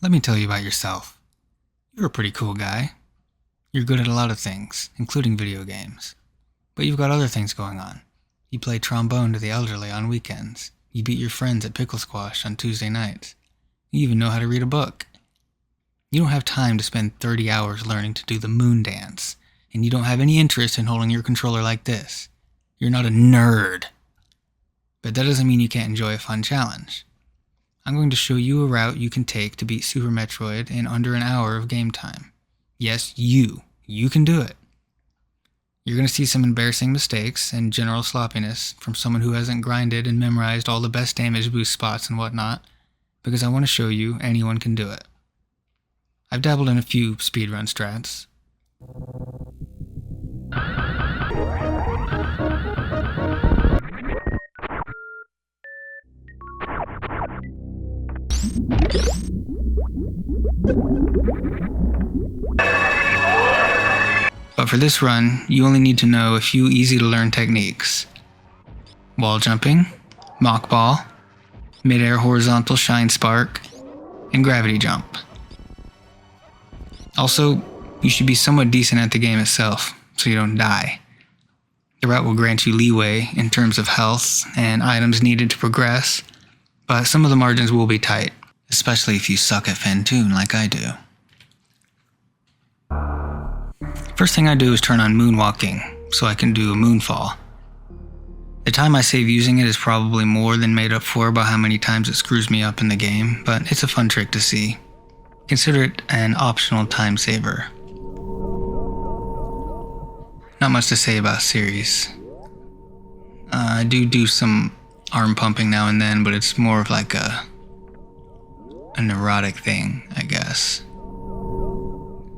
Let me tell you about yourself. You're a pretty cool guy. You're good at a lot of things, including video games. But you've got other things going on. You play trombone to the elderly on weekends. You beat your friends at pickle squash on Tuesday nights. You even know how to read a book. You don't have time to spend 30 hours learning to do the moon dance, and you don't have any interest in holding your controller like this. You're not a nerd. But that doesn't mean you can't enjoy a fun challenge. I'm going to show you a route you can take to beat Super Metroid in under an hour of game time. Yes, you can do it. You're going to see some embarrassing mistakes and general sloppiness from someone who hasn't grinded and memorized all the best damage boost spots and whatnot, because I want to show you anyone can do it. I've dabbled in a few speedrun strats. But for this run, you only need to know a few easy-to-learn techniques. Wall jumping, mock ball, mid-air horizontal shine spark, and gravity jump. Also, you should be somewhat decent at the game itself, so you don't die. The route will grant you leeway in terms of health and items needed to progress, but some of the margins will be tight, especially if you suck at Phantoon like I do. First thing I do is turn on moonwalking, so I can do a moonfall. The time I save using it is probably more than made up for by how many times it screws me up in the game, but it's a fun trick to see. Consider it an optional time saver. Not much to say about series. I do some arm pumping now and then, but it's more of like a neurotic thing, I guess.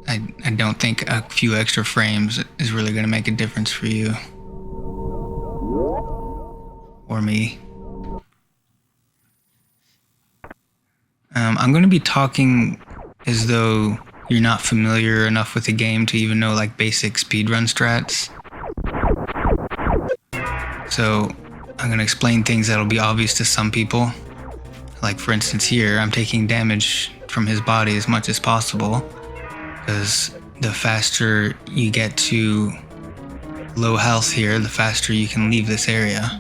I don't think a few extra frames is really going to make a difference for you. Or me. I'm going to be talking as though you're not familiar enough with the game to even know like basic speedrun strats. So I'm going to explain things that'll be obvious to some people. Like for instance here, I'm taking damage from his body as much as possible, because the faster you get to low health here, the faster you can leave this area.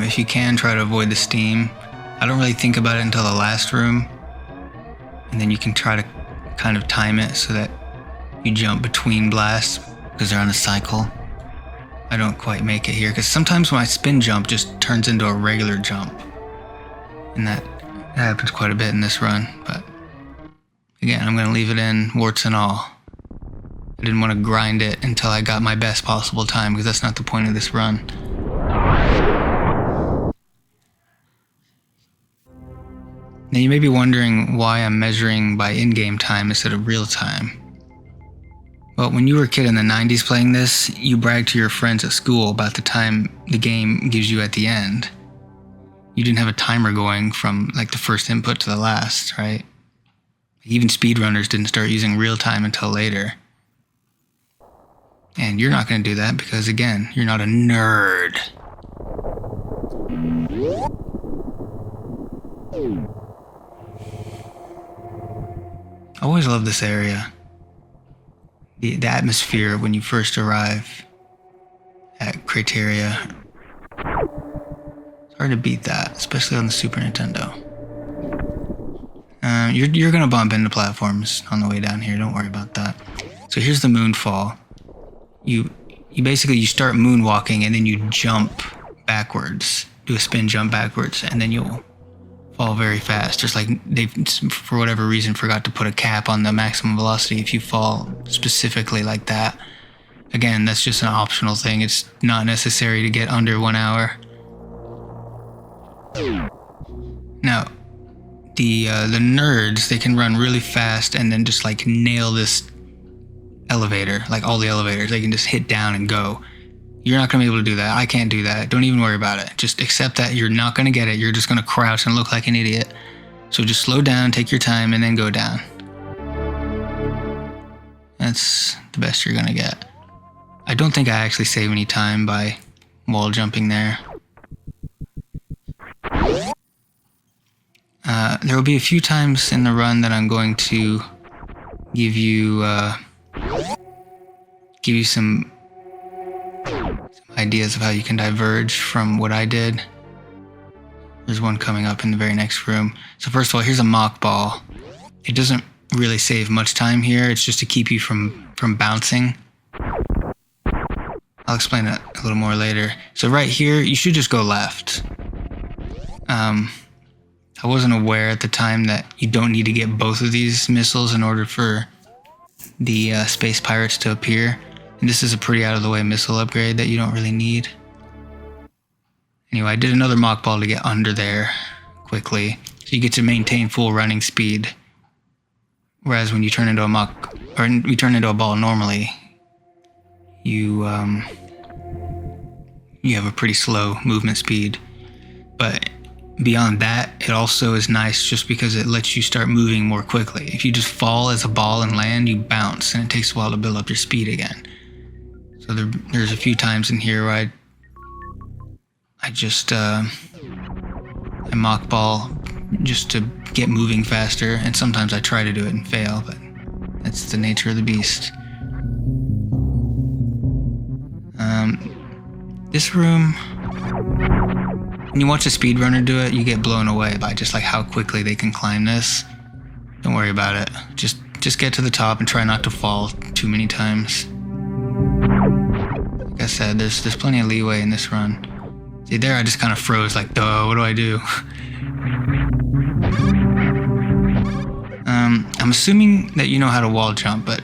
If you can, try to avoid the steam. I don't really think about it until the last room, and then you can try to kind of time it so that you jump between blasts because they're on a cycle. I don't quite make it here because sometimes my spin jump just turns into a regular jump, and that happens quite a bit in this run. But again, I'm going to leave it in warts and all. I didn't want to grind it until I got my best possible time because that's not the point of this run. Now you may be wondering why I'm measuring by in-game time instead of real time. Well, when you were a kid in the 90s playing this, you bragged to your friends at school about the time the game gives you at the end. You didn't have a timer going from like the first input to the last, right? Even speedrunners didn't start using real time until later. And you're not going to do that because, again, you're not a nerd. I always love this area. The atmosphere when you first arrive at Crateria. It's hard to beat that, especially on the Super Nintendo. You're gonna bump into platforms on the way down here, don't worry about that. So here's the moonfall. You basically start moonwalking and then you jump backwards, do a spin jump backwards, and then you'll fall very fast. Just like they, for whatever reason, forgot to put a cap on the maximum velocity if you fall specifically like that. Again, that's just an optional thing. It's not necessary to get under 1 hour. Now, the nerds, they can run really fast and then just like nail this elevator, like all the elevators. They can just hit down and go. You're not going to be able to do that. I can't do that. Don't even worry about it. Just accept that you're not going to get it. You're just going to crouch and look like an idiot. So just slow down, take your time, and then go down. That's the best you're going to get. I don't think I actually save any time by wall jumping there. There will be a few times in the run that I'm going to give you some ideas of how you can diverge from what I did. There's one coming up in the very next room. So first of all, here's a mock ball. It doesn't really save much time here. It's just to keep you from bouncing. I'll explain it a little more later. So right here, you should just go left. I wasn't aware at the time that you don't need to get both of these missiles in order for the space pirates to appear. And this is a pretty out-of-the-way missile upgrade that you don't really need. Anyway, I did another mock ball to get under there quickly. So you get to maintain full running speed. Whereas when you turn into a ball normally, you have a pretty slow movement speed. But beyond that, it also is nice just because it lets you start moving more quickly. If you just fall as a ball and land, you bounce, and it takes a while to build up your speed again. So there's a few times in here where I just I mock ball just to get moving faster, and sometimes I try to do it and fail, but that's the nature of the beast. This room, when you watch a speedrunner do it, you get blown away by just like how quickly they can climb this. Don't worry about it. Just get to the top and try not to fall too many times. Like I said, there's plenty of leeway in this run. See, there I just kind of froze, like, duh, what do I do? I'm assuming that you know how to wall jump, but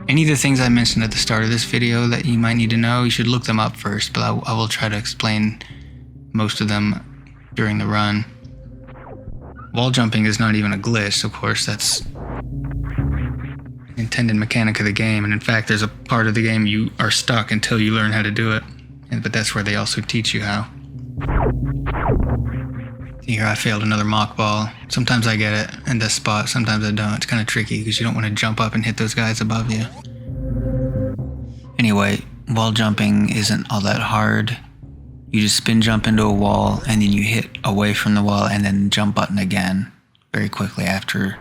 any of the things I mentioned at the start of this video that you might need to know, you should look them up first, but I will try to explain most of them during the run. Wall jumping is not even a glitch, of course, that's an intended mechanic of the game, and in fact there's a part of the game you are stuck until you learn how to do it, but that's where they also teach you how. Here I failed another mock ball. Sometimes I get it in this spot, sometimes I don't. It's kind of tricky because you don't want to jump up and hit those guys above you. Anyway, wall jumping isn't all that hard. You just spin jump into a wall and then you hit away from the wall and then jump button again very quickly after.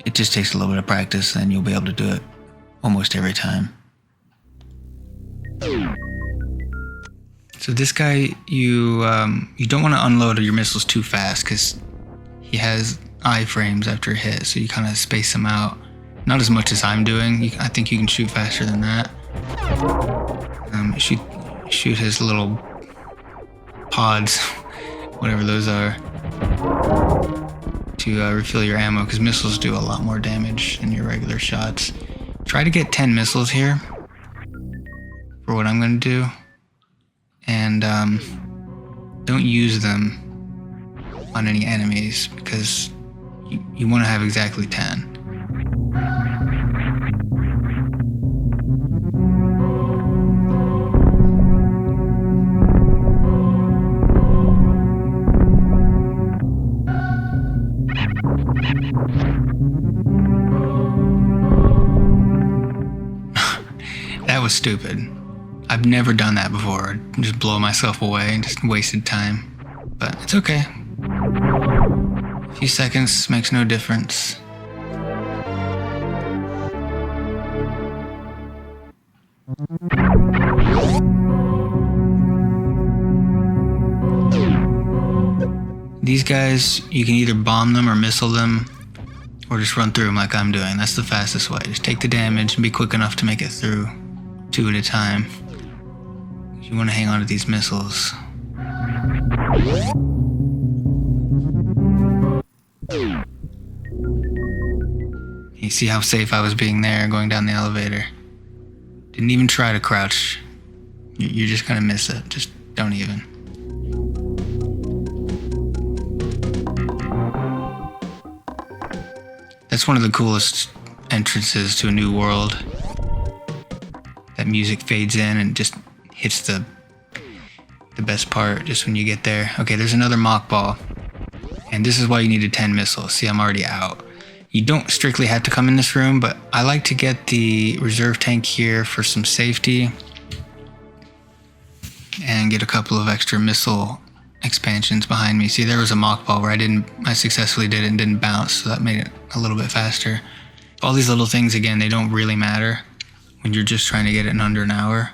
It just takes a little bit of practice and you'll be able to do it almost every time. So this guy, you don't want to unload your missiles too fast because he has iframes after a hit, so you kind of space them out. Not as much as I'm doing. I think you can shoot faster than that. Shoot his little pods, whatever those are, to refill your ammo, because missiles do a lot more damage than your regular shots. Try to get 10 missiles here for what I'm going to do. And don't use them on any enemies because you want to have exactly 10. That was stupid. I've never done that before. Just blow myself away and just wasted time. But it's okay. A few seconds makes no difference. These guys, you can either bomb them or missile them, or just run through them like I'm doing. That's the fastest way. Just take the damage and be quick enough to make it through 2 at a time. You want to hang on to these missiles. You see how safe I was being there going down the elevator. Didn't even try to crouch. You're just gonna miss it. Just don't even. That's one of the coolest entrances to a new world. That music fades in and just hits the best part just when you get there. Okay, there's another mock ball. And this is why you needed 10 missiles. See, I'm already out. You don't strictly have to come in this room, but I like to get the reserve tank here for some safety. And get a couple of extra missile expansions behind me. See, there was a mock ball where I successfully did it and didn't bounce, so that made it a little bit faster. All these little things, again, they don't really matter when you're just trying to get it in under an hour.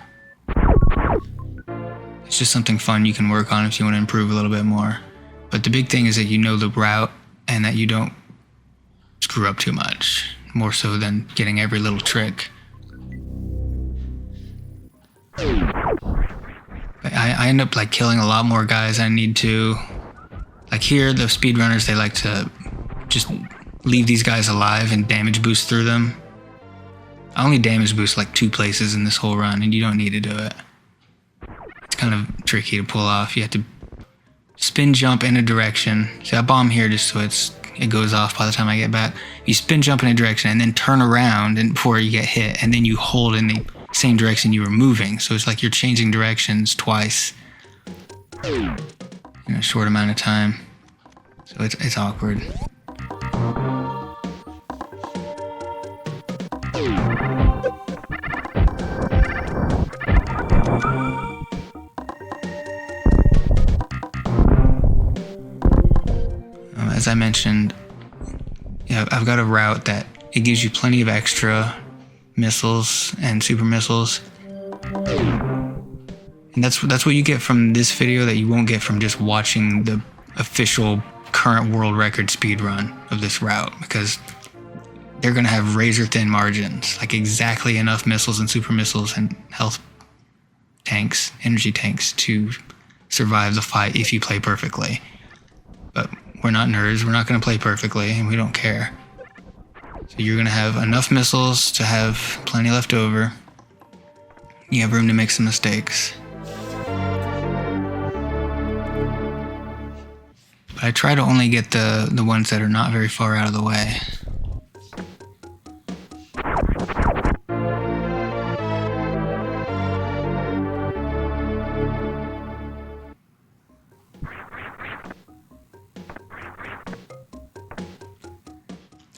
It's just something fun you can work on if you want to improve a little bit more. But the big thing is that you know the route and that you don't screw up too much, more so than getting every little trick. I end up like killing a lot more guys than I need to. Like here, the speedrunners, they like to just leave these guys alive and damage boost through them. I only damage boost like 2 places in this whole run, and you don't need to do it. It's kind of tricky to pull off. You have to spin jump in a direction. See, I bomb here just so it goes off by the time I get back. You spin jump in a direction and then turn around and before you get hit, and then you hold in the same direction you were moving. So it's like you're changing directions twice in a short amount of time. So it's awkward. As I mentioned, I've got a route that it gives you plenty of extra missiles and super missiles, and that's what you get from this video that you won't get from just watching the official current world record speed run of this route, because they're going to have razor thin margins, like exactly enough missiles and super missiles and health tanks, energy tanks to survive the fight if you play perfectly. But we're not nerds, we're not going to play perfectly, and we don't care. So you're going to have enough missiles to have plenty left over. You have room to make some mistakes. But I try to only get the ones that are not very far out of the way.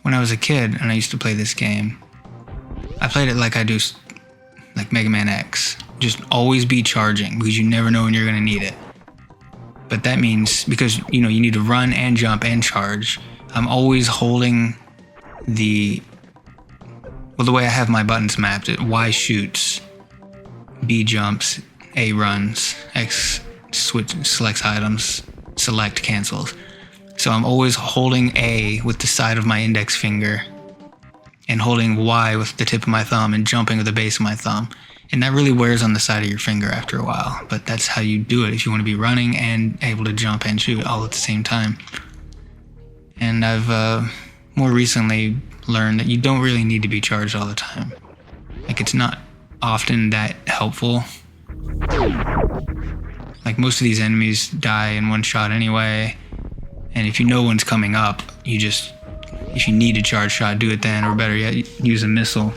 When I was a kid and I used to play this game, I played it like I do like Mega Man X. Just always be charging, because you never know when you're going to need it. But that means, because you need to run and jump and charge, I'm always holding the way I have my buttons mapped, Y shoots, B jumps, A runs, X selects items, select cancels. So I'm always holding A with the side of my index finger and holding Y with the tip of my thumb and jumping with the base of my thumb. And that really wears on the side of your finger after a while, but that's how you do it if you want to be running and able to jump and shoot all at the same time. And I've more recently learned that you don't really need to be charged all the time. Like, it's not often that helpful. Like, most of these enemies die in one shot anyway. And if you know one's coming up, if you need a charge shot, do it then, or better yet, use a missile.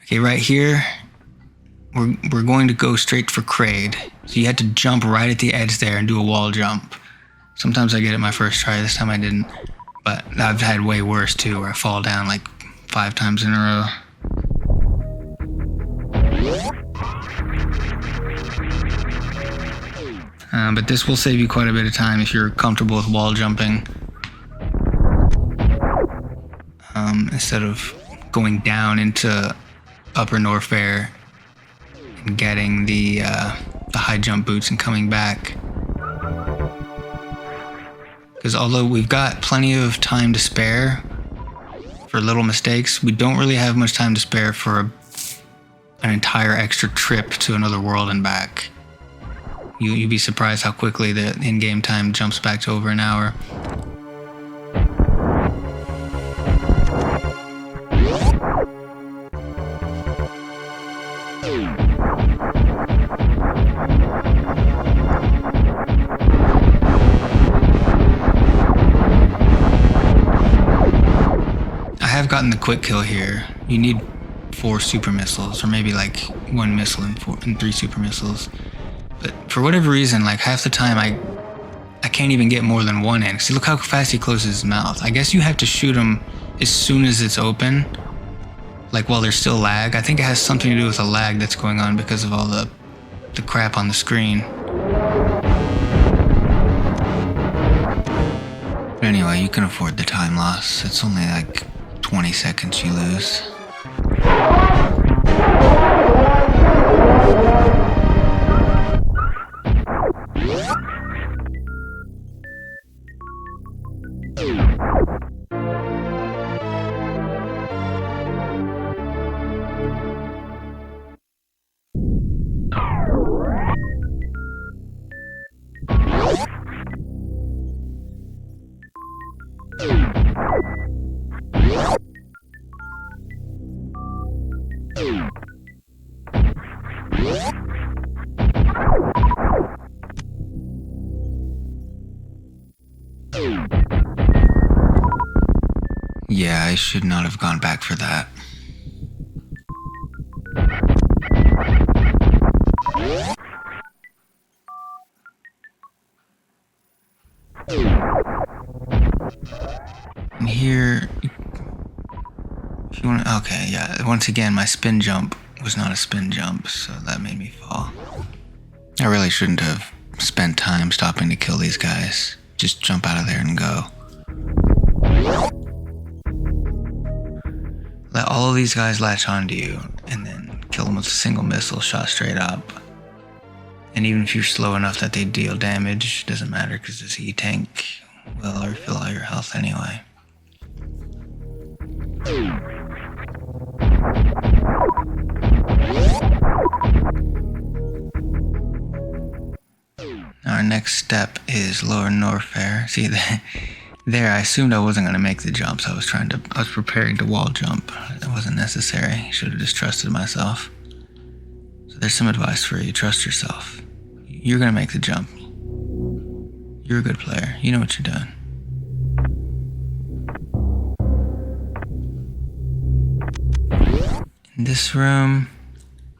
Okay, right here, we're going to go straight for Kraid. So you had to jump right at the edge there and do a wall jump. Sometimes I get it my first try, this time I didn't. But I've had way worse too, where I fall down like 5 times in a row. But this will save you quite a bit of time if you're comfortable with wall jumping. Instead of going down into Upper Norfair and getting the the high jump boots and coming back. Because although we've got plenty of time to spare for little mistakes, we don't really have much time to spare for an entire extra trip to another world and back. You'd be surprised how quickly the in-game time jumps back to over an hour. I've gotten the quick kill here. You need 4 super missiles, or maybe like 1 missile and 3 super missiles. But for whatever reason, like half the time I can't even get more than 1 in. See, look how fast he closes his mouth. I guess you have to shoot him as soon as it's open, like while there's still lag. I think it has something to do with the lag that's going on because of all the crap on the screen. But anyway, you can afford the time loss. It's only like 20 seconds you lose. Yeah, I should not have gone back for that. And here, if you want to, okay, yeah, once again, my spin jump was not a spin jump, so that made me fall. I really shouldn't have spent time stopping to kill these guys. Just jump out of there and go. Let all of these guys latch onto you, and then kill them with a single missile shot straight up. And even if you're slow enough that they deal damage, doesn't matter because this E-tank will refill all your health anyway. Our next step is lower Norfair. See, there I assumed I wasn't going to make the jumps. I was preparing to wall jump. It wasn't necessary. Should have just trusted myself. So there's some advice for you. Trust yourself. You're going to make the jump. You're a good player. You know what you're doing. In this room,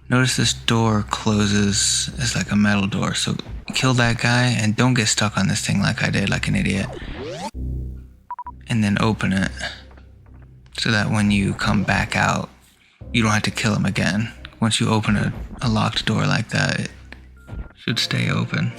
notice this door closes as like a metal door. So kill that guy and don't get stuck on this thing like I did, like an idiot. And then open it so that when you come back out, you don't have to kill him again. Once you open a locked door like that, it should stay open.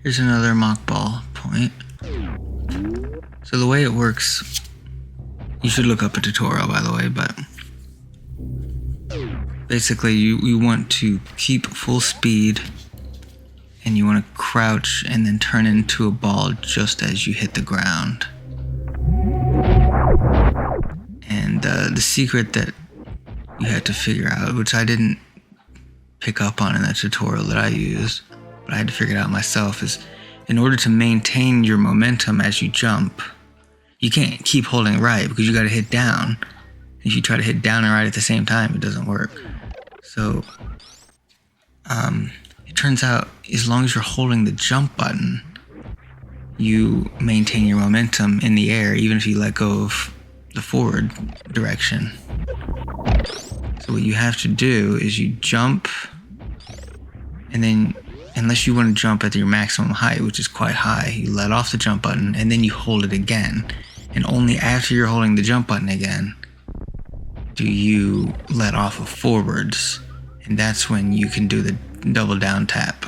Here's another mock ball point. So the way it works, you should look up a tutorial by the way, but basically you want to keep full speed and you want to crouch and then turn into a ball just as you hit the ground. And the secret that you had to figure out, which I didn't pick up on in the tutorial that I used, but I had to figure it out myself, is in order to maintain your momentum as you jump, you can't keep holding right because you got to hit down. If you try to hit down and right at the same time, it doesn't work. So it turns out as long as you're holding the jump button, you maintain your momentum in the air, even if you let go of the forward direction. So what you have to do is you jump, and then, unless you want to jump at your maximum height, which is quite high, you let off the jump button, and then you hold it again. And only after you're holding the jump button again do you let off of forwards. And that's when you can do the double down tap.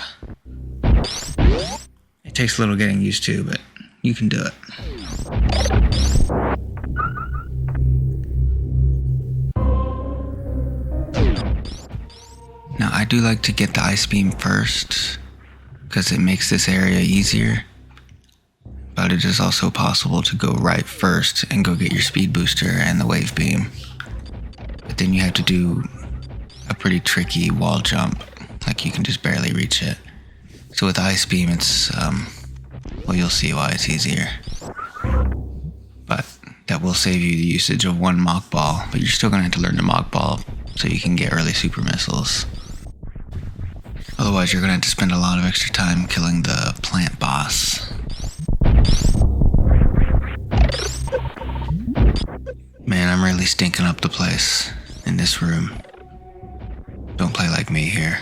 It takes a little getting used to, but you can do it. Now, I do like to get the ice beam first, because it makes this area easier. But it is also possible to go right first and go get your speed booster and the wave beam. But then you have to do a pretty tricky wall jump, like you can just barely reach it. So with ice beam, it's, well, you'll see why it's easier. But that will save you the usage of one mock ball, but you're still gonna have to learn to mock ball so you can get early super missiles. Otherwise, you're gonna have to spend a lot of extra time killing the plant boss. Man, I'm really stinking up the place in this room. Don't play like me here.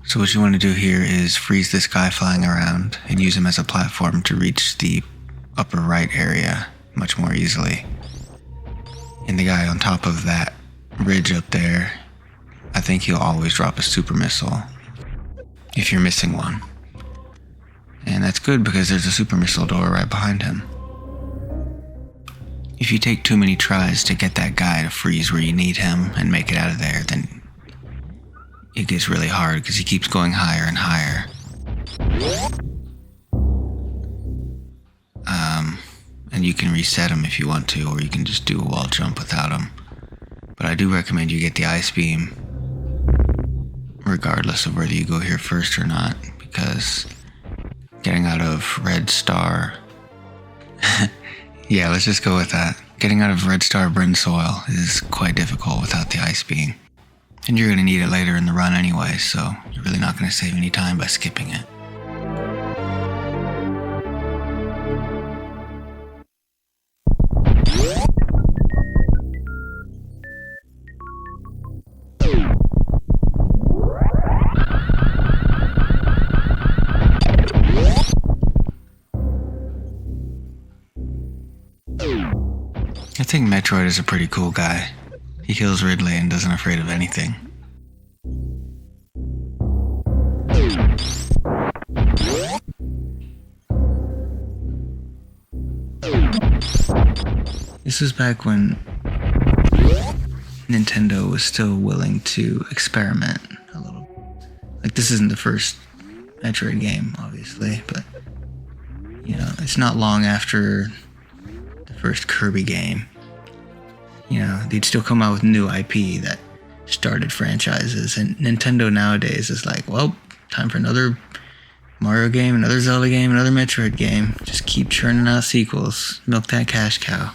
So what you want to do here is freeze this guy flying around and use him as a platform to reach the upper right area much more easily. And the guy on top of that ridge up there, I think he'll always drop a super missile if you're missing one. And that's good because there's a super missile door right behind him. If you take too many tries to get that guy to freeze where you need him and make it out of there, then it gets really hard because he keeps going higher and higher. And you can reset him if you want to, or you can just do a wall jump without him. But I do recommend you get the ice beam, regardless of whether you go here first or not, because getting out of Red Star... yeah, let's just go with that. Getting out of Red Star Brinsoil is quite difficult without the ice beam. And you're going to need it later in the run anyway, so you're really not going to save any time by skipping it. I think Metroid is a pretty cool guy. He kills Ridley and isn't afraid of anything. This was back when Nintendo was still willing to experiment a little. Like, this isn't the first Metroid game, obviously, but, you know, it's not long after the first Kirby game. You know, they'd still come out with new IP that started franchises, and Nintendo nowadays is like, well, time for another Mario game, another Zelda game, another Metroid game. Just keep churning out sequels. Milk that cash cow.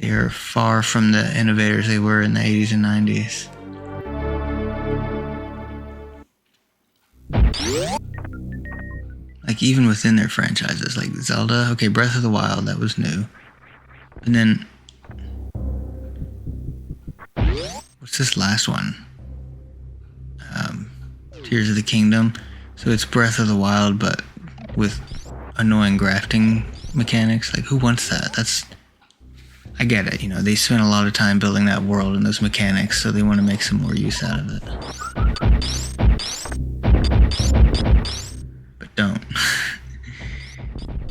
They are far from the innovators they were in the 80s and 90s. Like, even within their franchises, like Zelda, okay, Breath of the Wild, that was new. And then, what's this last one? Tears of the Kingdom. So it's Breath of the Wild, but with annoying grafting mechanics. Like, who wants that? I get it, you know, they spent a lot of time building that world and those mechanics, so they want to make some more use out of it. But don't.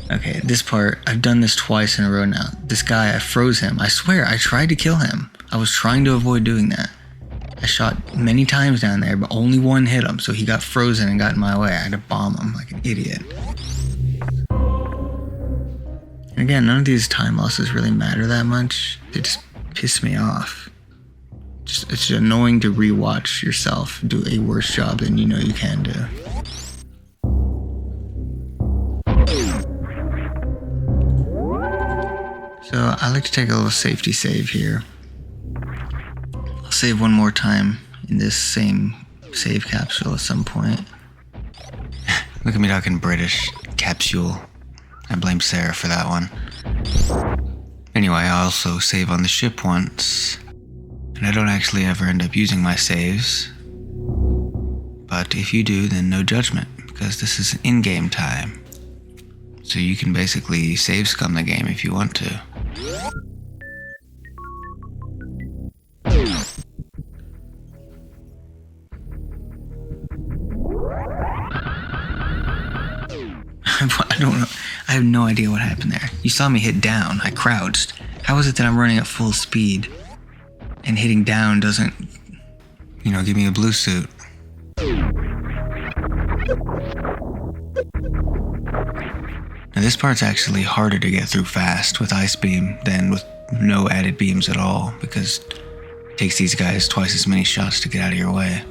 Okay, this part, I've done this twice in a row now. This guy, I froze him. I swear, I tried to kill him. I was trying to avoid doing that. I shot many times down there, but only one hit him, so he got frozen and got in my way. I had to bomb him like an idiot. And again, none of these time losses really matter that much. They just piss me off. It's just annoying to rewatch yourself do a worse job than you know you can do. So I like to take a little safety save here. I'll save one more time in this same save capsule at some point. Look at me talking British. Capsule. I blame Sarah for that one. Anyway, I also save on the ship once, and I don't actually ever end up using my saves. But if you do, then no judgment, because this is in-game time. So you can basically save scum the game if you want to. I don't know. I have no idea what happened there. You saw me hit down. I crouched. How is it that I'm running at full speed and hitting down doesn't, give me a blue suit? Now this part's actually harder to get through fast with Ice Beam than with no added beams at all, because it takes these guys twice as many shots to get out of your way.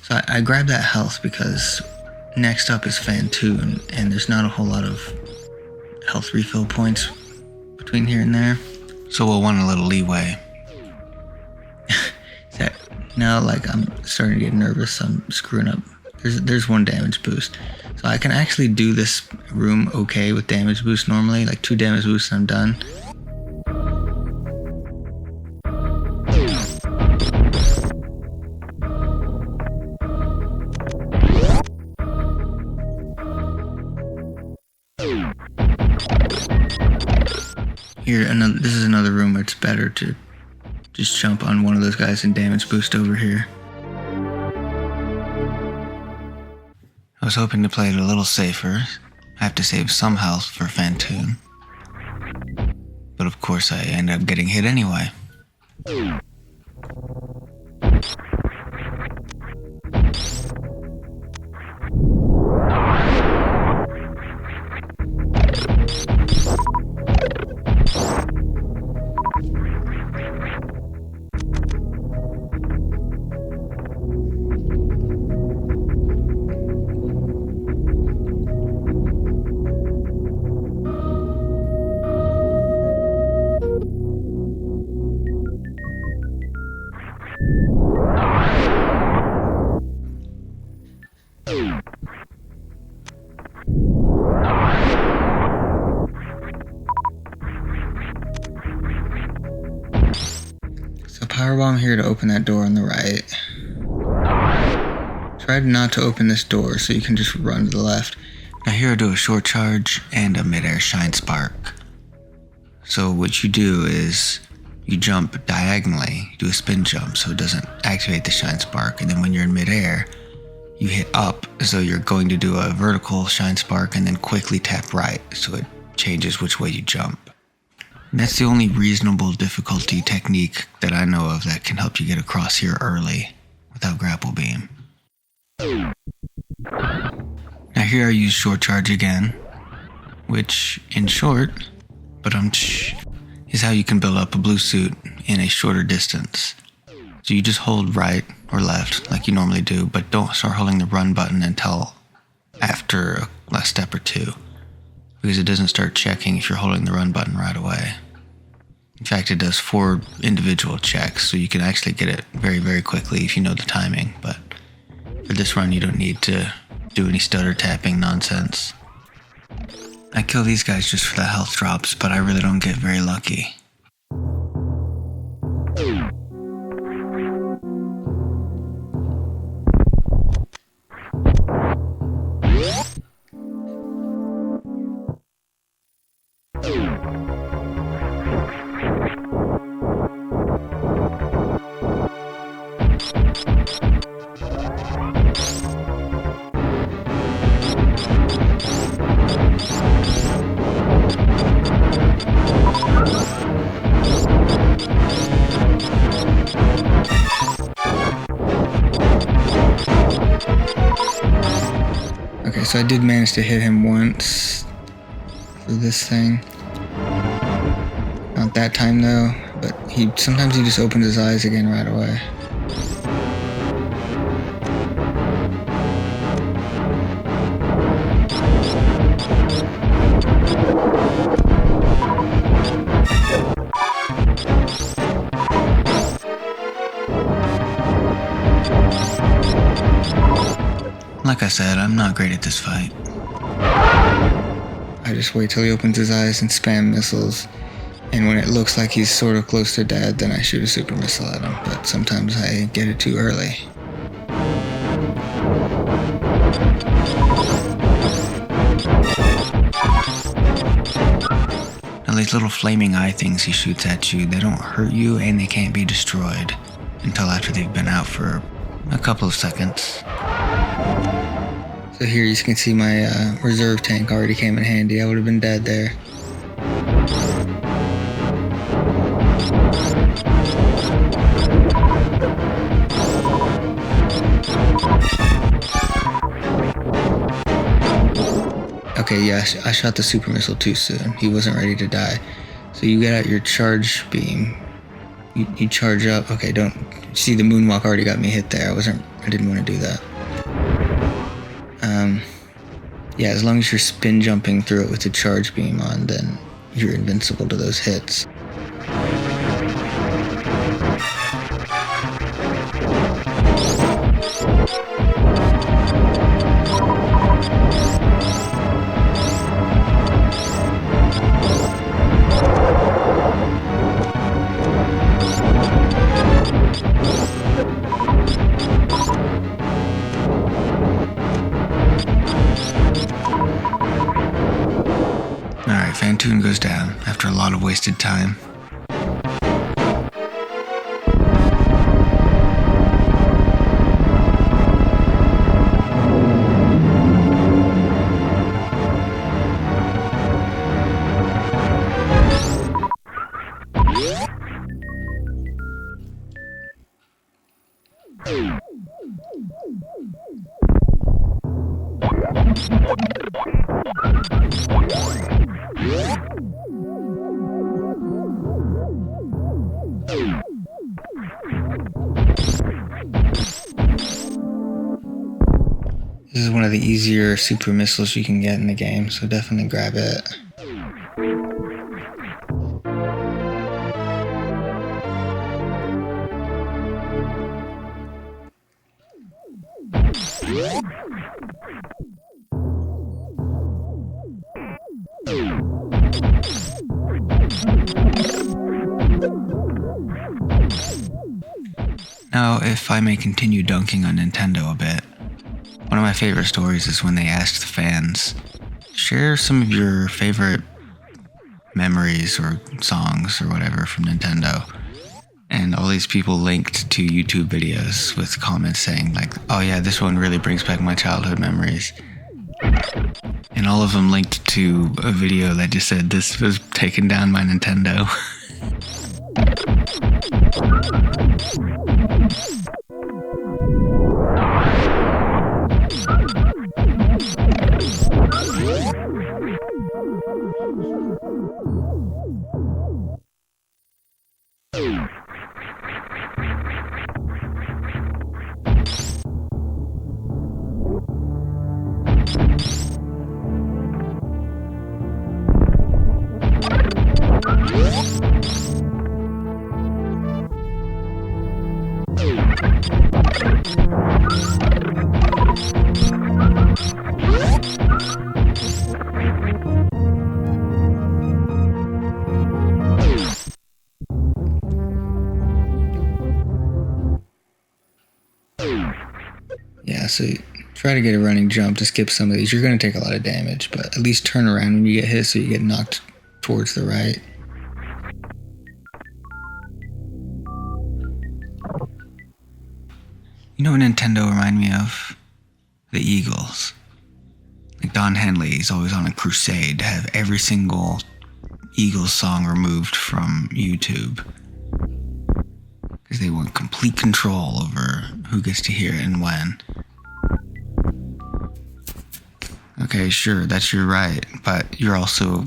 So I grabbed that health because next up is Phantoon, and there's not a whole lot of health refill points between here and there. So we'll want a little leeway. Now, I'm starting to get nervous. I'm screwing up. There's one damage boost. So I can actually do this room okay with damage boost normally. 2 damage boosts and I'm done. Here, this is another room where it's better to just jump on one of those guys and damage boost over here. I was hoping to play it a little safer. I have to save some health for Phantoon. But of course I end up getting hit anyway. Powerbomb here to open that door on the right. Try not to open this door so you can just run to the left. Now here I do a short charge and a midair shine spark. So what you do is you jump diagonally, do a spin jump so it doesn't activate the shine spark, and then when you're in midair, you hit up as though you're going to do a vertical shine spark and then quickly tap right so it changes which way you jump. And that's the only reasonable difficulty technique that I know of that can help you get across here early without grapple beam. Now here I use short charge again, which in short, is how you can build up a blue suit in a shorter distance. So you just hold right or left like you normally do, but don't start holding the run button until after a step or two, because it doesn't start checking if you're holding the run button right away. In fact, it does 4 individual checks, so you can actually get it very, very quickly if you know the timing, but for this run you don't need to do any stutter tapping nonsense. I kill these guys just for the health drops, but I really don't get very lucky. Okay, so I did manage to hit him once for this thing. Not that time though, but sometimes he just opens his eyes again right away. Like I said, I'm not great at this fight. I just wait till he opens his eyes and spam missiles, and when it looks like he's sort of close to dead, then I shoot a super missile at him, but sometimes I get it too early. Now these little flaming eye things he shoots at you, they don't hurt you and they can't be destroyed until after they've been out for a couple of seconds. So here you can see my reserve tank already came in handy. I would have been dead there. Okay, yeah, I shot the super missile too soon. He wasn't ready to die. So you get out your charge beam. You charge up. Okay, don't see the moonwalk already got me hit there. I didn't want to do that. Yeah, as long as you're spin jumping through it with the charge beam on, then you're invincible to those hits. Phantoon goes down after a lot of wasted time. This is one of the easier super missiles you can get in the game, so definitely grab it. Now, if I may continue dunking on Nintendo a bit, one of my favorite stories is when they asked the fans, share some of your favorite memories or songs or whatever from Nintendo. And all these people linked to YouTube videos with comments saying like, oh yeah, this one really brings back my childhood memories. And all of them linked to a video that just said, this was taken down by Nintendo. Yeah, so try to get a running jump to skip some of these. You're going to take a lot of damage, but at least turn around when you get hit so you get knocked towards the right. You know what Nintendo remind me of? The Eagles. Like Don Henley's always on a crusade to have every single Eagles song removed from YouTube. Because they want complete control over who gets to hear it and when. Okay, sure, that's your right, but you're also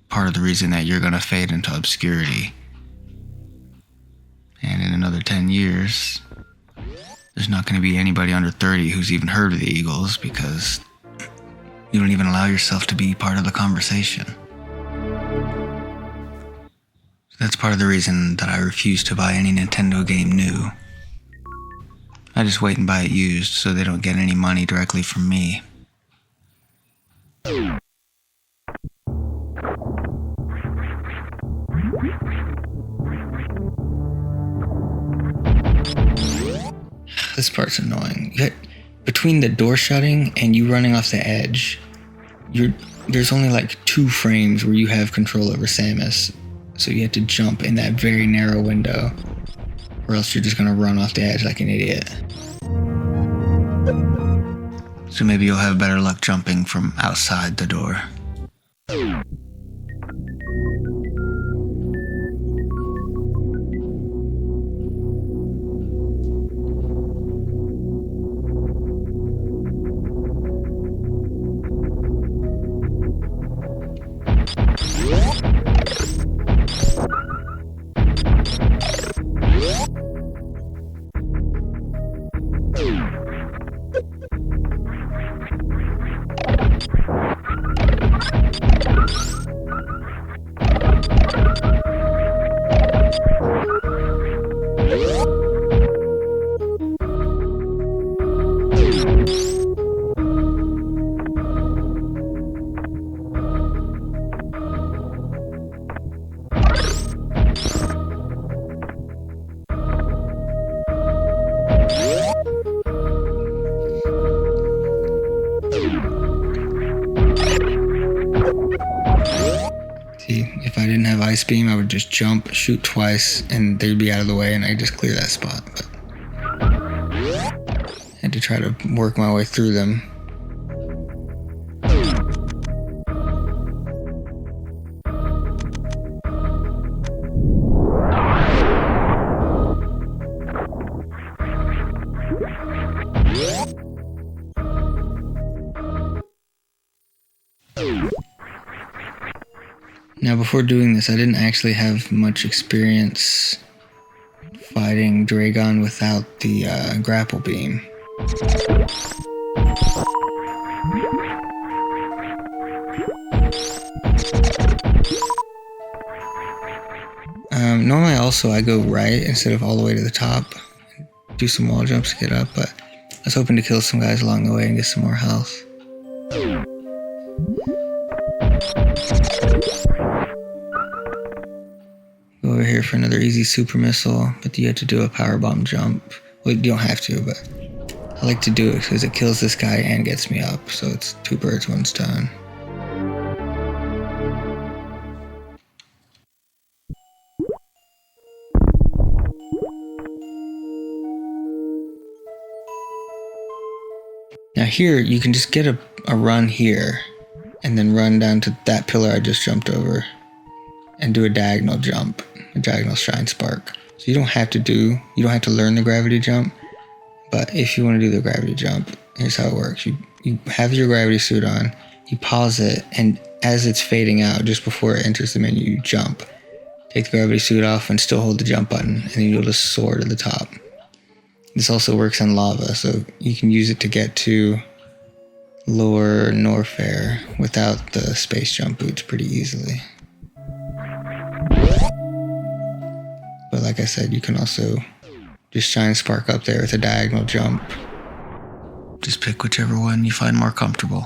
part of the reason that you're going to fade into obscurity. And in another 10 years, there's not going to be anybody under 30 who's even heard of the Eagles because you don't even allow yourself to be part of the conversation. That's part of the reason that I refuse to buy any Nintendo game new. I I just wait and buy it used so they don't get any money directly from me. This part's annoying. Between the door shutting and you running off the edge, there's only like 2 frames where you have control over Samus. So you have to jump in that very narrow window, or else you're just gonna run off the edge like an idiot. So maybe you'll have better luck jumping from outside the door. If I didn't have Ice Beam, I would just jump, shoot twice, and they'd be out of the way, and I'd just clear that spot. But I had to try to work my way through them. Now, before doing this, I didn't actually have much experience fighting Draygon without the grapple beam. Normally also I go right instead of all the way to the top, do some wall jumps to get up, but I was hoping to kill some guys along the way and get some more health. Go over here for another easy super missile, but you have to do a powerbomb jump. Well, you don't have to, but I like to do it because it kills this guy and gets me up, so it's 2 birds, 1 stone. Now here, you can just get a run here, and then run down to that pillar I just jumped over, and do a diagonal jump, a diagonal shine spark. So you don't have to learn the gravity jump, but if you want to do the gravity jump, here's how it works. You have your gravity suit on, you pause it, and as it's fading out, just before it enters the menu, you jump. Take the gravity suit off and still hold the jump button, and then you'll just soar to the top. This also works on lava, so you can use it to get to lower Norfair without the space jump boots pretty easily. But like I said, you can also just shine spark up there with a diagonal jump. Just pick whichever one you find more comfortable.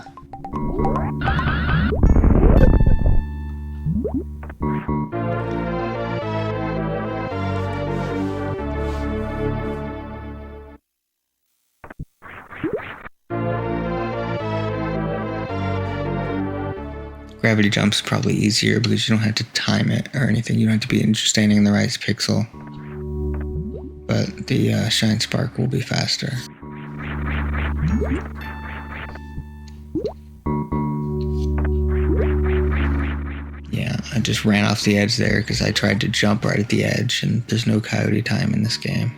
Gravity jump's probably easier because you don't have to time it or anything. You don't have to be standing in the right pixel. But the shine spark will be faster. Yeah, I just ran off the edge there because I tried to jump right at the edge, and there's no coyote time in this game.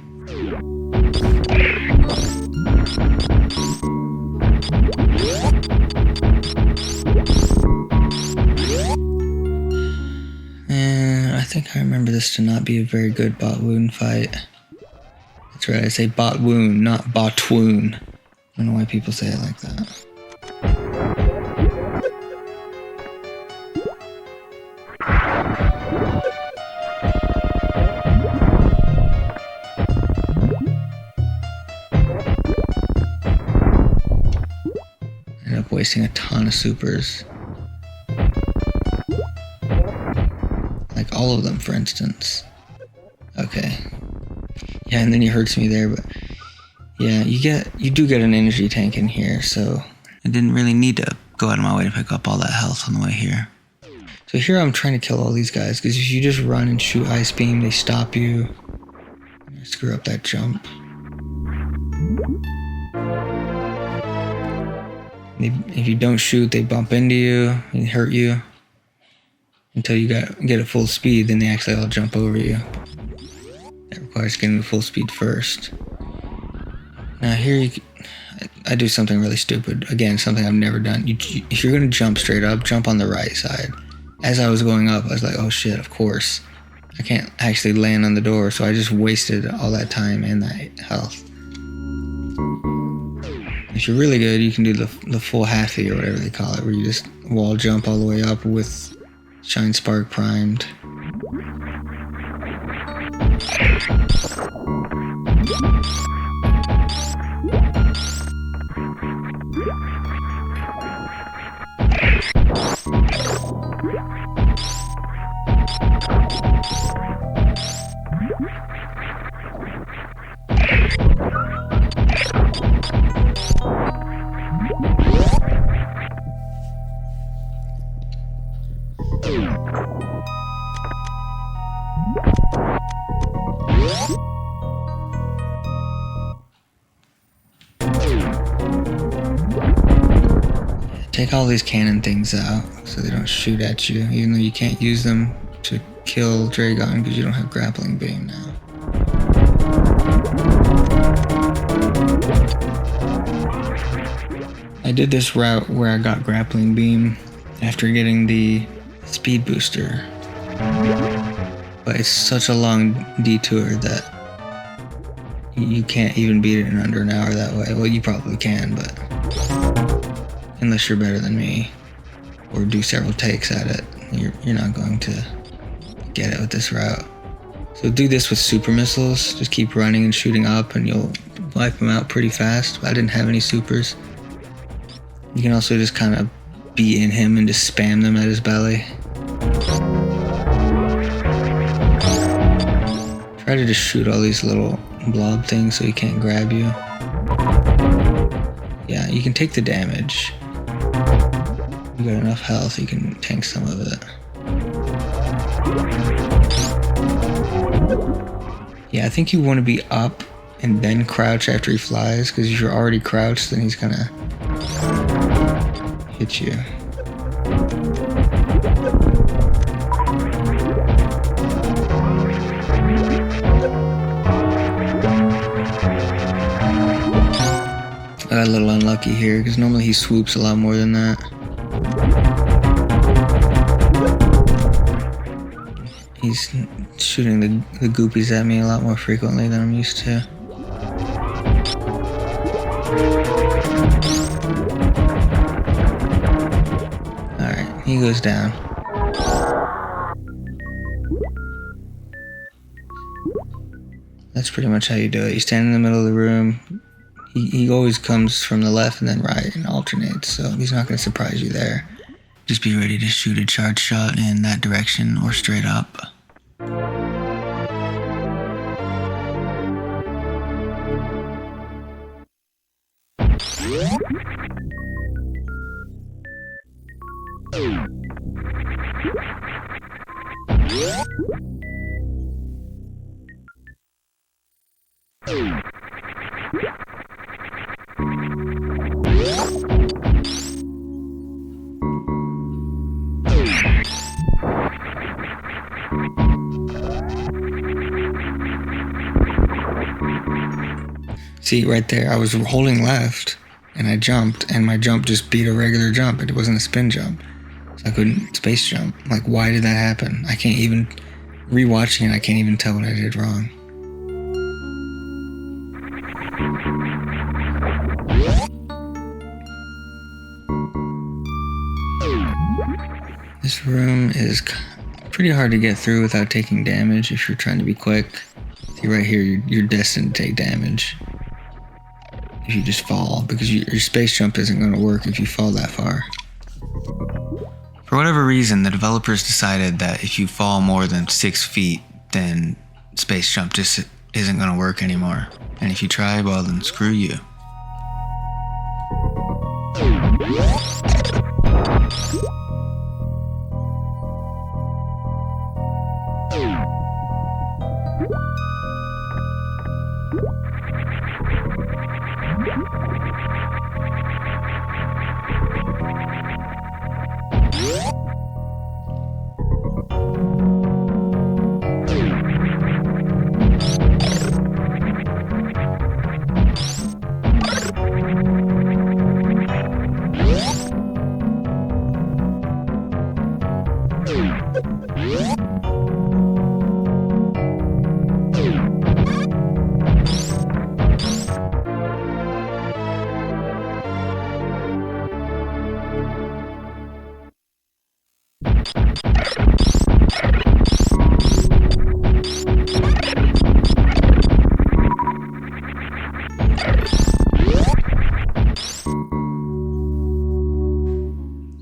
I think I remember this to not be a very good Botwoon fight. That's right, I say Botwoon, not Botwoon. I don't know why people say it like that. wasting a ton of supers. Like all of them, for instance. Okay. Yeah, and then he hurts me there, but yeah, you do get an energy tank in here, so I didn't really need to go out of my way to pick up all that health on the way here. So here I'm trying to kill all these guys, because if you just run and shoot Ice Beam, they stop you. Screw up that jump. If you don't shoot, they bump into you and hurt you. Until you get at full speed, then they actually all jump over you. That requires getting to full speed first. Now here I do something really stupid. Again, something I've never done. If you're going to jump straight up, jump on the right side. As I was going up, I was like, oh shit, of course. I can't actually land on the door, so I just wasted all that time and that health. If you're really good, you can do the full halfie or whatever they call it, where you just wall jump all the way up with Shine Spark primed. Take all these cannon things out so they don't shoot at you, even though you can't use them to kill Draygon because you don't have grappling beam now. I did this route where I got grappling beam after getting the speed booster, but it's such a long detour that you can't even beat it in under an hour that way. Well, you probably can, but unless you're better than me or do several takes at it, you're not going to get it with this route. So do this with super missiles. Just keep running and shooting up and you'll wipe them out pretty fast. I didn't have any supers. You can also just kind of be in him and just spam them at his belly. Try to just shoot all these little blob things so he can't grab you. Yeah, you can take the damage. You got enough health, you can tank some of it. Yeah, I think you want to be up and then crouch after he flies, because if you're already crouched, then he's gonna hit you. I got a little unlucky here, because normally he swoops a lot more than that. He's shooting the goopies at me a lot more frequently than I'm used to. Alright, he goes down. That's pretty much how you do it. You stand in the middle of the room. He always comes from the left and then right and alternates, so he's not going to surprise you there. Just be ready to shoot a charge shot in that direction or straight up. See, right there, I was holding left, and I jumped, and my jump just beat a regular jump. It wasn't a spin jump, so I couldn't space jump. Like, why did that happen? I can't even, rewatching it, I can't even tell what I did wrong. This room is pretty hard to get through without taking damage if you're trying to be quick. See, right here, you're destined to take damage. if you just fall, because your space jump isn't going to work if you fall that far. For whatever reason, the developers decided that if you fall more than 6 feet, then space jump just isn't going to work anymore. And if you try, well, then screw you.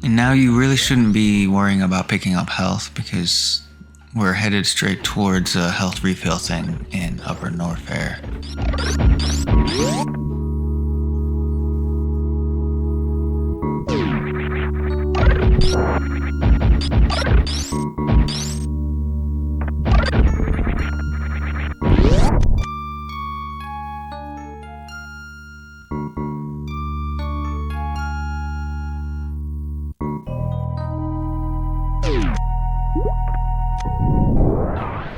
And now you really shouldn't be worrying about picking up health, because we're headed straight towards a health refill thing in Upper Norfair.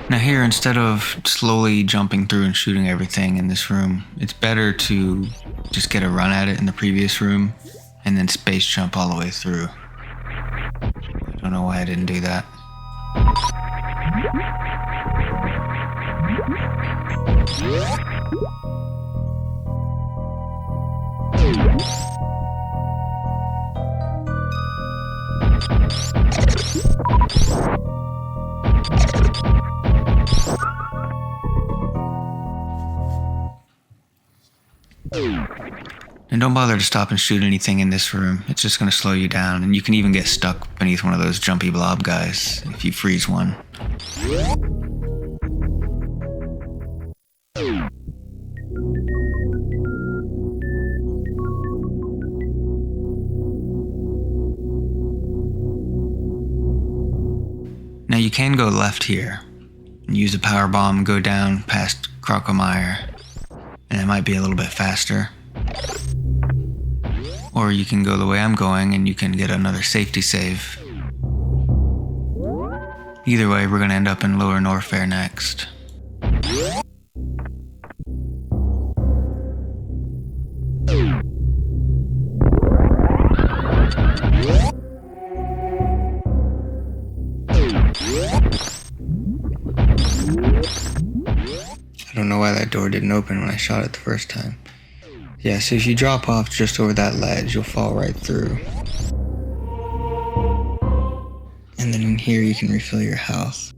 Now here, instead of slowly jumping through and shooting everything in this room, it's better to just get a run at it in the previous room and then space jump all the way through. I don't know why I didn't do that. And don't bother to stop and shoot anything in this room. It's just going to slow you down, and you can even get stuck beneath one of those jumpy blob guys if you freeze one. Now you can go left here and use a power bomb and go down past Crocomire, and it might be a little bit faster. Or you can go the way I'm going and you can get another safety save. Either way, we're going to end up in Lower Norfair next. I don't know why that door didn't open when I shot it the first time. Yeah, so if you drop off just over that ledge, you'll fall right through. And then in here you can refill your health.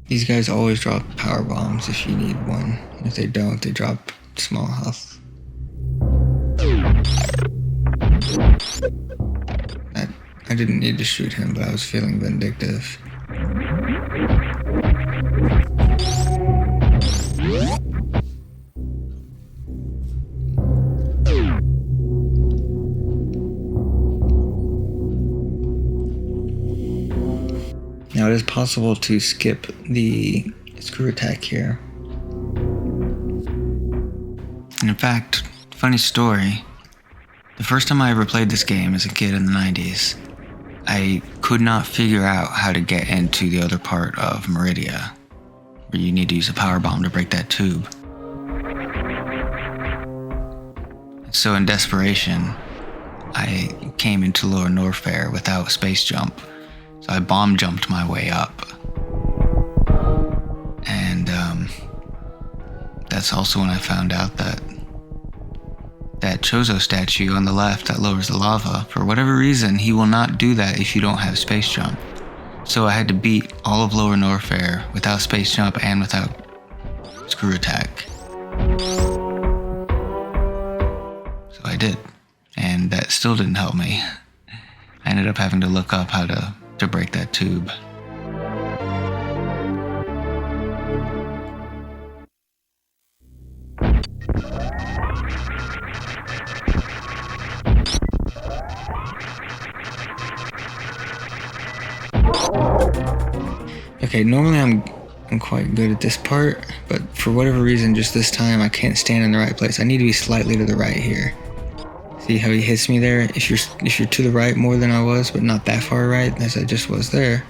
These guys always drop power bombs if you need one. If they don't, they drop small health. I didn't need to shoot him, but I was feeling vindictive. Now it is possible to skip the screw attack here. And in fact, funny story, the first time I ever played this game as a kid in the 90s, I could not figure out how to get into the other part of Maridia, where you need to use a power bomb to break that tube. So in desperation, I came into Lower Norfair without a space jump, So I bomb jumped my way up. And that's also when I found out that Chozo statue on the left that lowers the lava, for whatever reason, he will not do that if you don't have space jump. So I had to beat all of Lower Norfair without space jump and without screw attack. So I did, and that still didn't help me. I ended up having to look up how to break that tube. Okay, normally I'm quite good at this part, but for whatever reason, just this time I can't stand in the right place. I need to be slightly to the right here. See how he hits me there? If you're to the right more than I was, but not that far right as I just was there,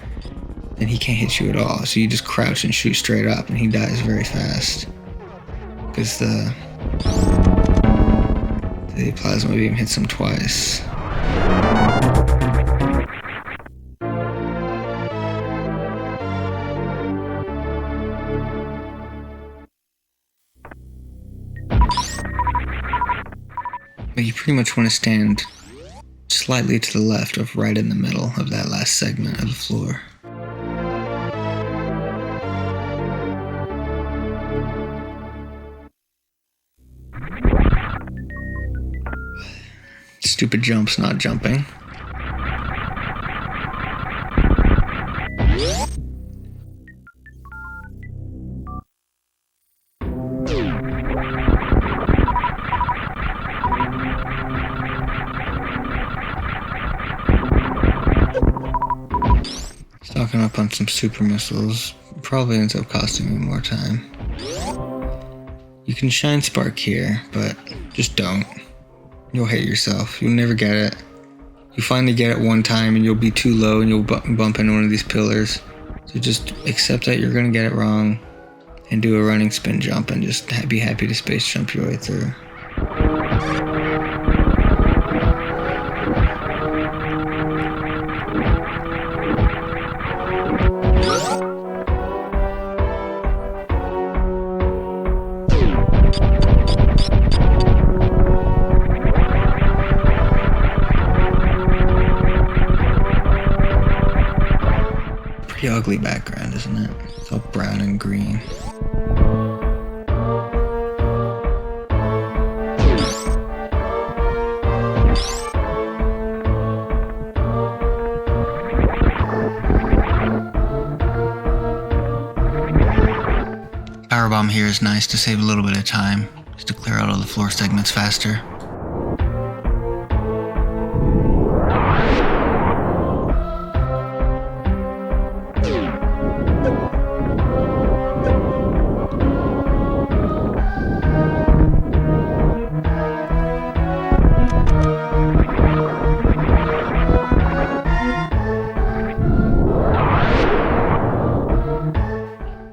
then he can't hit you at all. So you just crouch and shoot straight up, and he dies very fast. Because the plasma beam hits him twice. But you pretty much want to stand slightly to the left of right in the middle of that last segment of the floor. Stupid jump's not jumping. Stocking up on some super missiles probably ends up costing me more time. You can shine spark here, but just don't. You'll hate yourself. You'll never get it. You finally get it one time and you'll be too low and you'll bump into one of these pillars. So just accept that you're gonna get it wrong and do a running spin jump and just be happy to space jump your way through. Pretty ugly background, isn't it? It's all brown and green. Powerbomb here is nice to save a little bit of time, just to clear out all the floor segments faster.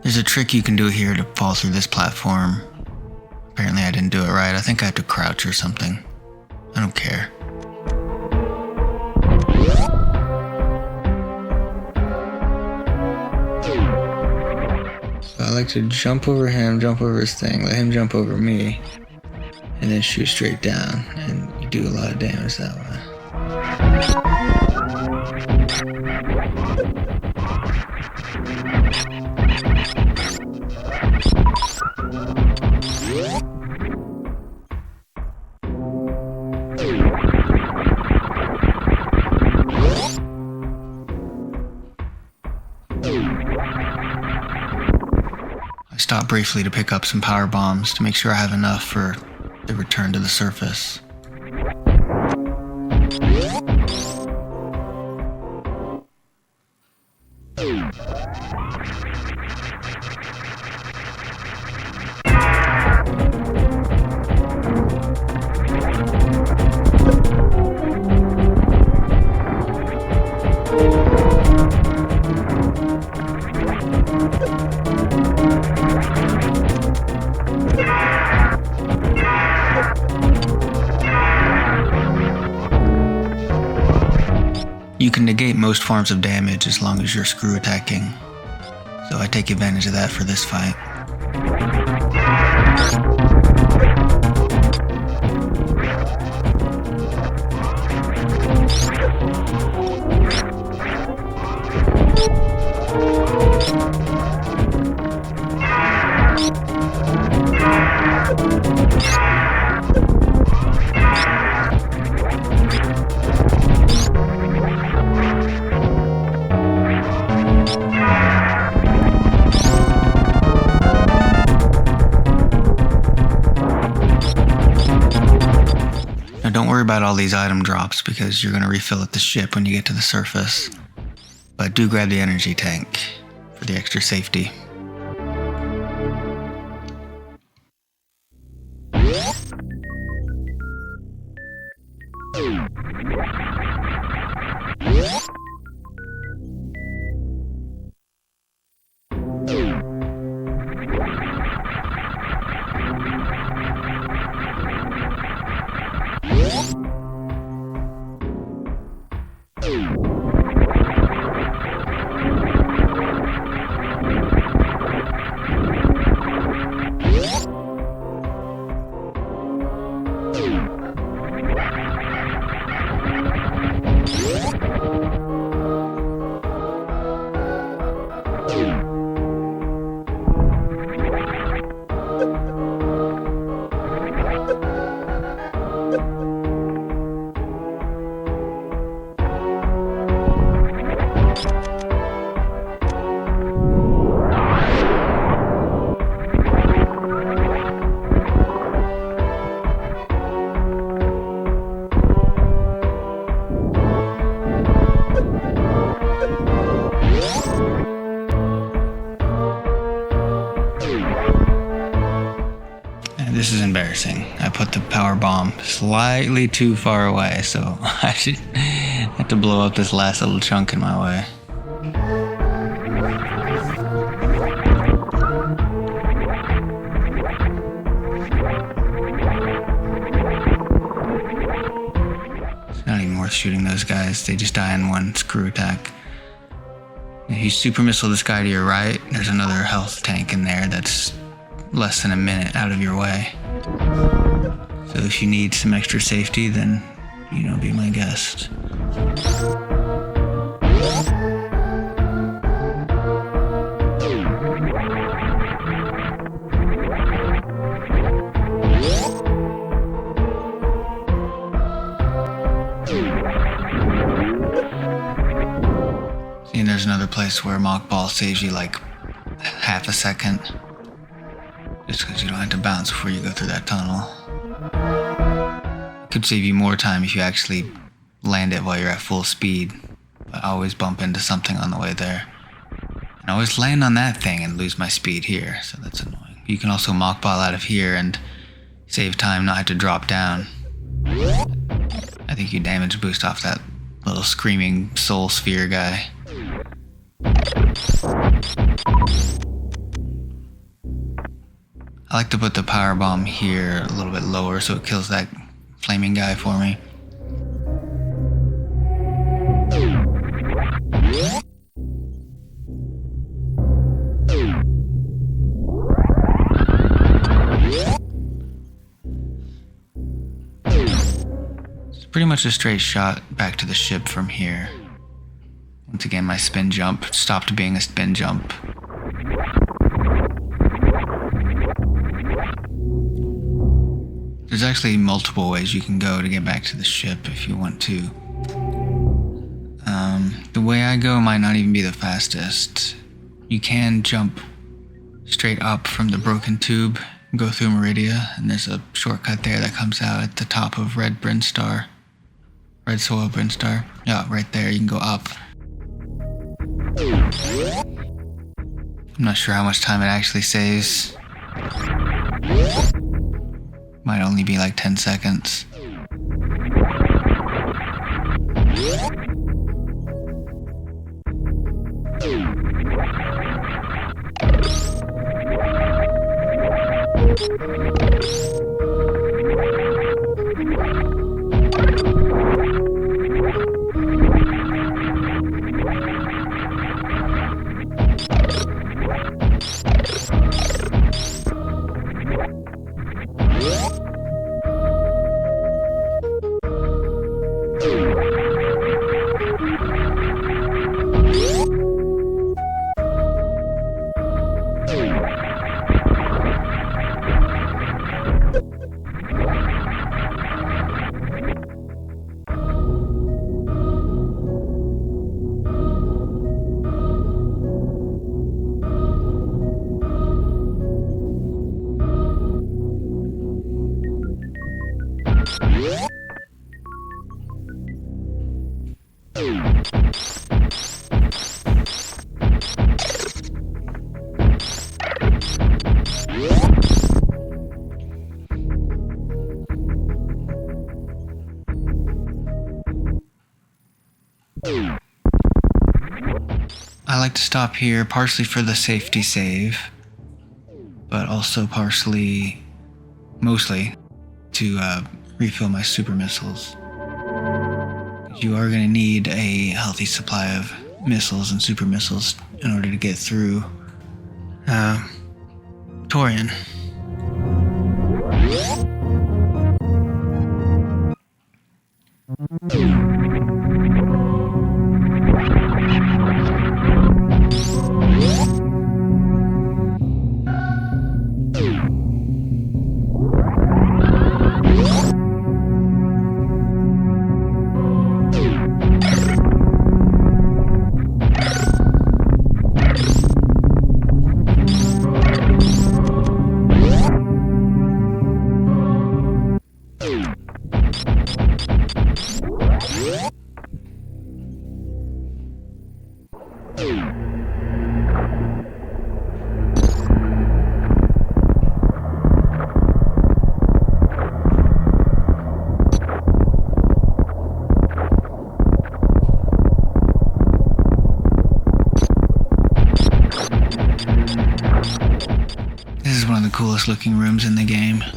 There's a trick you can do here to fall through this platform. Apparently I didn't do it right. I think I have to crouch or something. I don't care. So I like to jump over him, jump over his thing, let him jump over me, and then shoot straight down, and you do a lot of damage that way. I stop briefly to pick up some power bombs to make sure I have enough for the return to the surface. You can negate most forms of damage as long as you're screw attacking, so I take advantage of that for this fight. Don't worry about all these item drops because you're going to refill at the ship when you get to the surface. But do grab the energy tank for the extra safety. This is embarrassing. I put the power bomb slightly too far away, so I should have to blow up this last little chunk in my way. It's not even worth shooting those guys. They just die in one screw attack. If you super missile this guy to your right, there's another health tank in there that's less than a minute out of your way. So if you need some extra safety, then, be my guest. See, there's another place where Mock Ball saves you like half a second. Just because you don't have to bounce before you go through that tunnel. It could save you more time if you actually land it while you're at full speed. But I always bump into something on the way there. And I always land on that thing and lose my speed here, so that's annoying. You can also mock ball out of here and save time, not have to drop down. I think you damage boost off that little screaming soul sphere guy. I like to put the power bomb here a little bit lower so it kills that flaming guy for me. It's pretty much a straight shot back to the ship from here. Once again, my spin jump stopped being a spin jump. There's actually multiple ways you can go to get back to the ship if you want to. The way I go might not even be the fastest. You can jump straight up from the broken tube and go through Maridia, and there's a shortcut there that comes out at the top of Red Brinstar. Red Soil Brinstar. Yeah, right there, you can go up. I'm not sure how much time it actually saves. Might only be like 10 seconds. I like to stop here partially for the safety save, but also mostly to refill my super missiles. You are going to need a healthy supply of missiles and super missiles in order to get through Torian. Coolest looking rooms in the game. I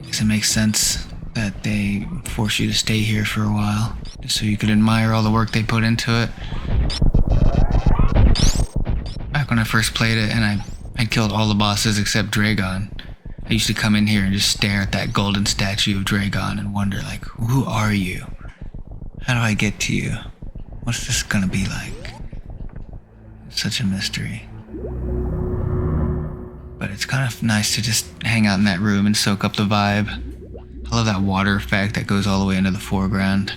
guess it makes sense that they force you to stay here for a while, just so you could admire all the work they put into it. Back when I first played it and I killed all the bosses except Draygon, I used to come in here and just stare at that golden statue of Draygon and wonder, like, who are you? How do I get to you? What's this gonna be like? It's such a mystery. But it's kind of nice to just hang out in that room and soak up the vibe. I love that water effect that goes all the way into the foreground.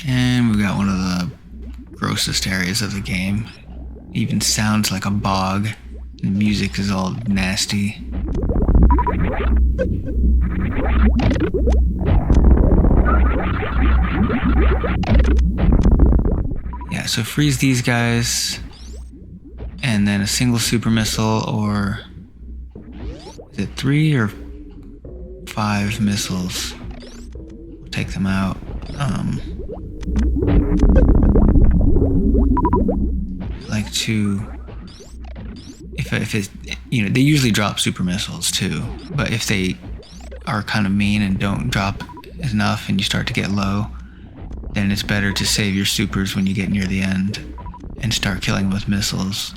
And we got one of the grossest areas of the game. It even sounds like a bog. The music is all nasty. Yeah, so freeze these guys. And then a single super missile, or is it 3 or 5 missiles? We'll take them out. Like to, if it's, you know, they usually drop super missiles too, but if they are kind of mean and don't drop enough and you start to get low, then it's better to save your supers when you get near the end and start killing them with missiles.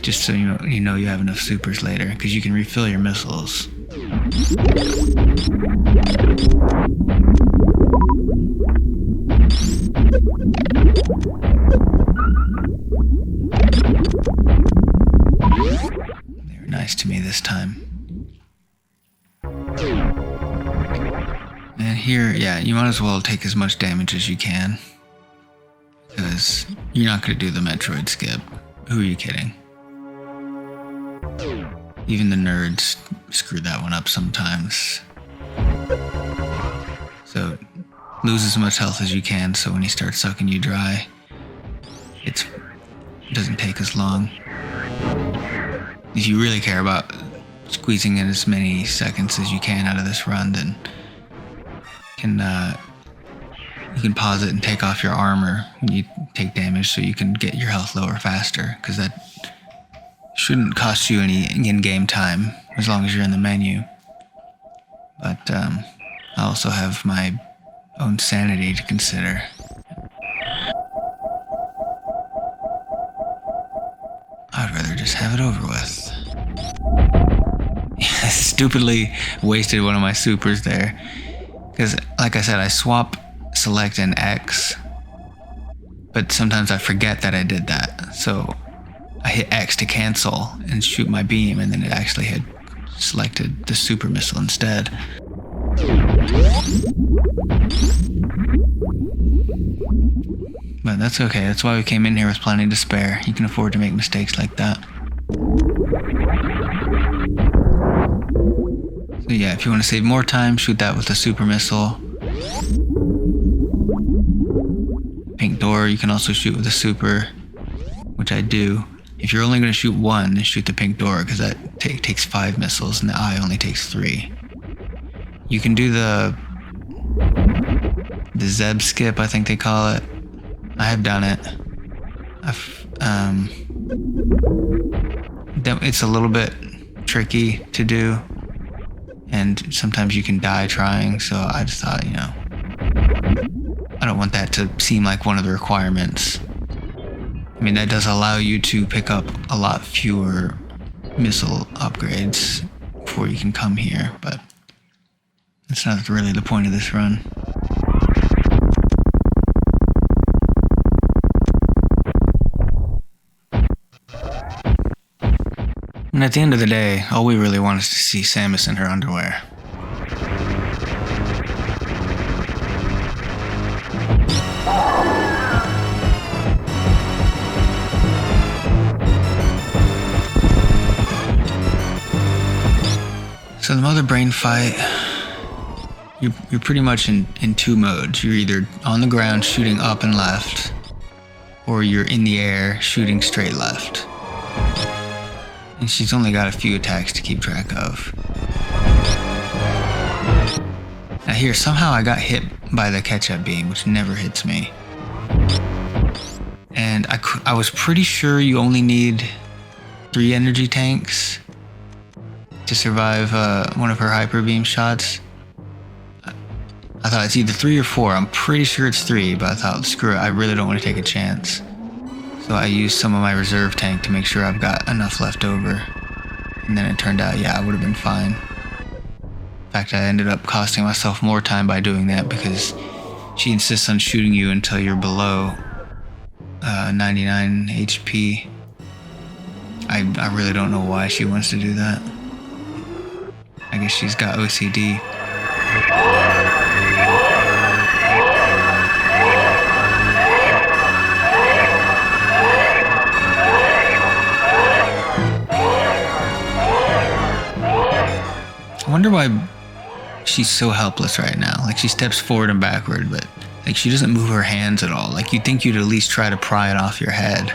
Just so you know you have enough supers later, because you can refill your missiles. They were nice to me this time. And here, yeah, you might as well take as much damage as you can, because you're not going to do the Metroid skip. Who are you kidding? Even the nerds screw that one up sometimes. So lose as much health as you can, so when he starts sucking you dry, it doesn't take as long. If you really care about squeezing in as many seconds as you can out of this run, then you can pause it and take off your armor when you take damage, so you can get your health lower faster, because that shouldn't cost you any in-game time as long as you're in the menu. But I also have my own sanity to consider. I'd rather just have it over with. I stupidly wasted one of my supers there, because like I said, I swap select and X, but sometimes I forget that I did that, so I hit X to cancel and shoot my beam, and then it actually had selected the super missile instead. But that's okay, that's why we came in here with plenty to spare. You can afford to make mistakes like that. So yeah, if you want to save more time, shoot that with the super missile. Pink door, you can also shoot with a super, which I do. If you're only going to shoot one, then shoot the pink door, because that takes 5 missiles and the eye only takes 3. You can do the Zeb skip, I think they call it. I have done it. It's a little bit tricky to do, and sometimes you can die trying, so I just thought, you know, I don't want that to seem like one of the requirements. I mean, that does allow you to pick up a lot fewer missile upgrades before you can come here, but that's not really the point of this run. And at the end of the day, all we really want is to see Samus in her underwear. So the Mother Brain fight, you're pretty much in two modes. You're either on the ground shooting up and left, or you're in the air shooting straight left. And she's only got a few attacks to keep track of. Now here, somehow I got hit by the catch-up beam, which never hits me. And I was pretty sure you only need 3 energy tanks to survive one of her hyper beam shots. I thought it's either 3 or 4. I'm pretty sure it's 3, but I thought, screw it, I really don't want to take a chance. So I used some of my reserve tank to make sure I've got enough left over. And then it turned out, yeah, I would have been fine. In fact, I ended up costing myself more time by doing that because she insists on shooting you until you're below 99 HP. I really don't know why she wants to do that. I guess she's got OCD. I wonder why she's so helpless right now. Like, she steps forward and backward, but like she doesn't move her hands at all. Like, you'd think you'd at least try to pry it off your head.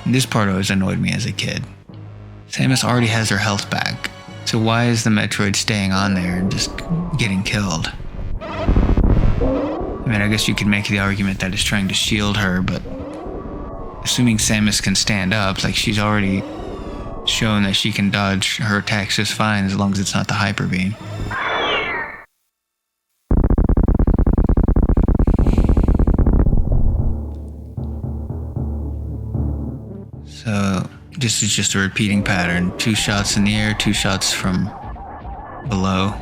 This part always annoyed me as a kid. Samus already has her health back, so why is the Metroid staying on there and just getting killed? I mean, I guess you could make the argument that it's trying to shield her, but assuming Samus can stand up, like, she's already shown that she can dodge her attacks just fine as long as it's not the Hyper Beam. So this is just a repeating pattern. 2 shots in the air, 2 shots from below.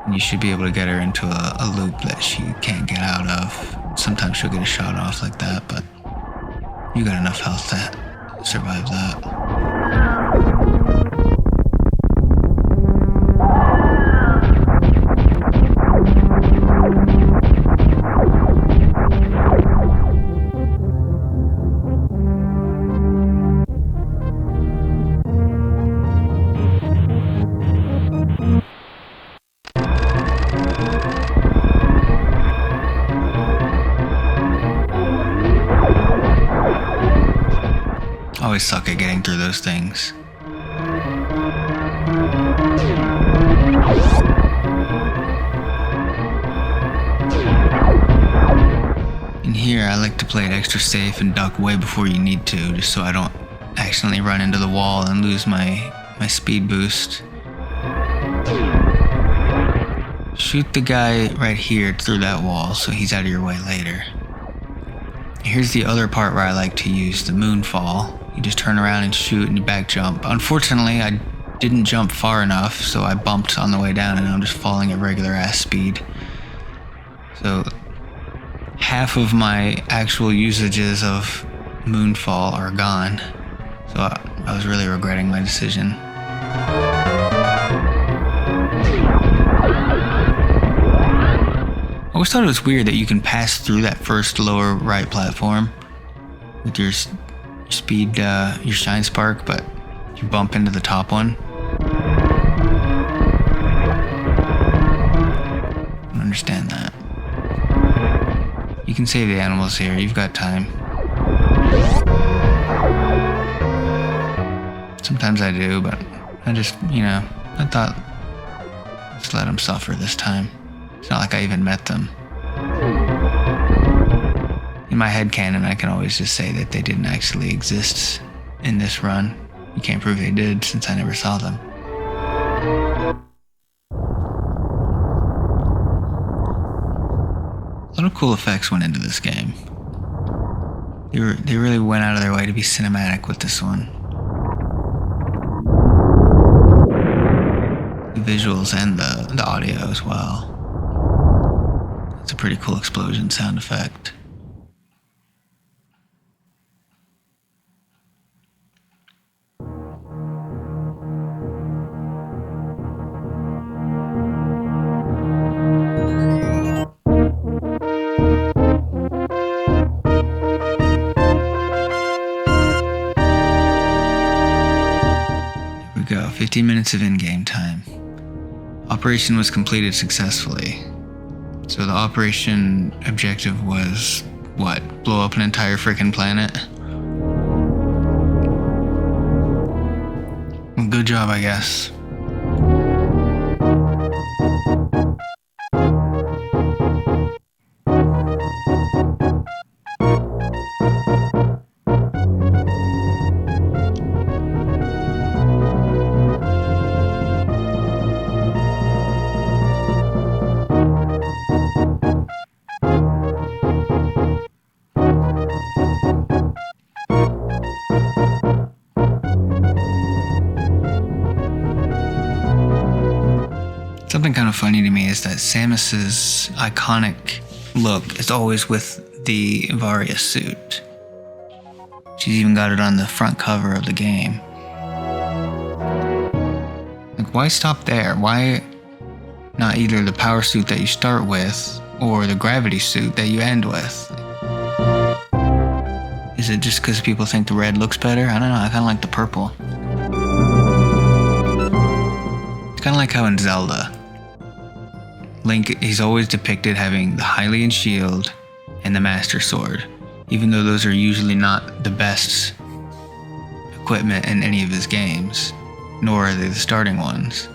And you should be able to get her into a loop that she can't get out of. Sometimes she'll get a shot off like that, but you got enough health to survive that. Always suck at getting through those things. In here, I like to play it extra safe and duck way before you need to, just so I don't accidentally run into the wall and lose my speed boost. Shoot the guy right here through that wall so he's out of your way later. Here's the other part where I like to use the moonfall. You just turn around and shoot and you back jump. Unfortunately, I didn't jump far enough, so I bumped on the way down and I'm just falling at regular ass speed. So half of my actual usages of moonfall are gone. So I was really regretting my decision. I always thought it was weird that you can pass through that first lower right platform with your speed, your shine spark, but you bump into the top one. I don't understand that. You can save the animals here, you've got time. Sometimes I do, but I just, I thought, just let them suffer this time. It's not like I even met them. In my headcanon, I can always just say that they didn't actually exist in this run. You can't prove they did since I never saw them. A lot of cool effects went into this game. They really went out of their way to be cinematic with this one. The visuals and the audio as well. It's a pretty cool explosion sound effect. Here we go, 15 minutes of in-game time. Operation was completed successfully. So the operation objective was, what? Blow up an entire frickin' planet? Well, good job, I guess. Something kind of funny to me is that Samus's iconic look is always with the Varia suit. She's even got it on the front cover of the game. Like, why stop there? Why not either the power suit that you start with or the gravity suit that you end with? Is it just because people think the red looks better? I don't know, I kind of like the purple. It's kind of like how in Zelda, Link, he's always depicted having the Hylian shield and the Master Sword, even though those are usually not the best equipment in any of his games, nor are they the starting ones.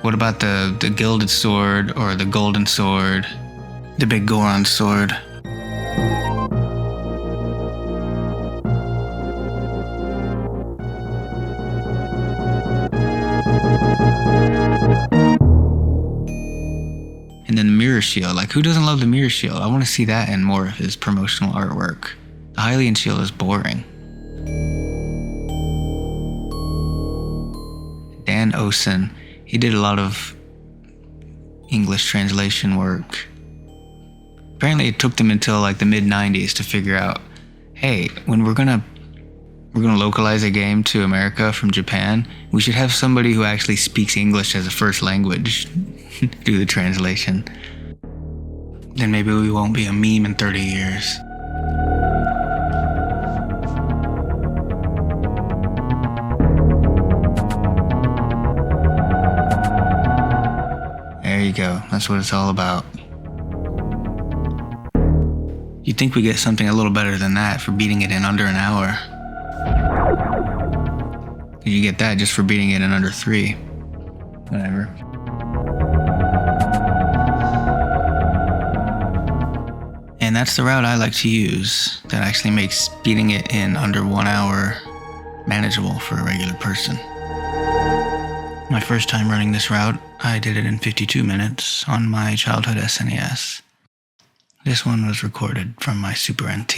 What about the Gilded Sword or the Golden Sword, the Big Goron Sword? And then the Mirror Shield, like who doesn't love the Mirror Shield? I want to see that in more of his promotional artwork. The Hylian Shield is boring. Dan Osen, he did a lot of English translation work. Apparently it took them until like the mid-90s to figure out, hey, when we're gonna localize a game to America from Japan, we should have somebody who actually speaks English as a first language do the translation. Then maybe we won't be a meme in 30 years. There you go, that's what it's all about. You'd think we get something a little better than that for beating it in under an hour. You get that just for beating it in under 3. Whatever. And that's the route I like to use that actually makes beating it in under 1 hour manageable for a regular person. My first time running this route, I did it in 52 minutes on my childhood SNES. This one was recorded from my Super NT.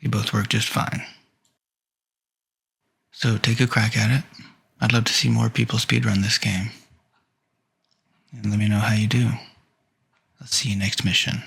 They both work just fine. So take a crack at it. I'd love to see more people speedrun this game. And let me know how you do. I'll see you next mission.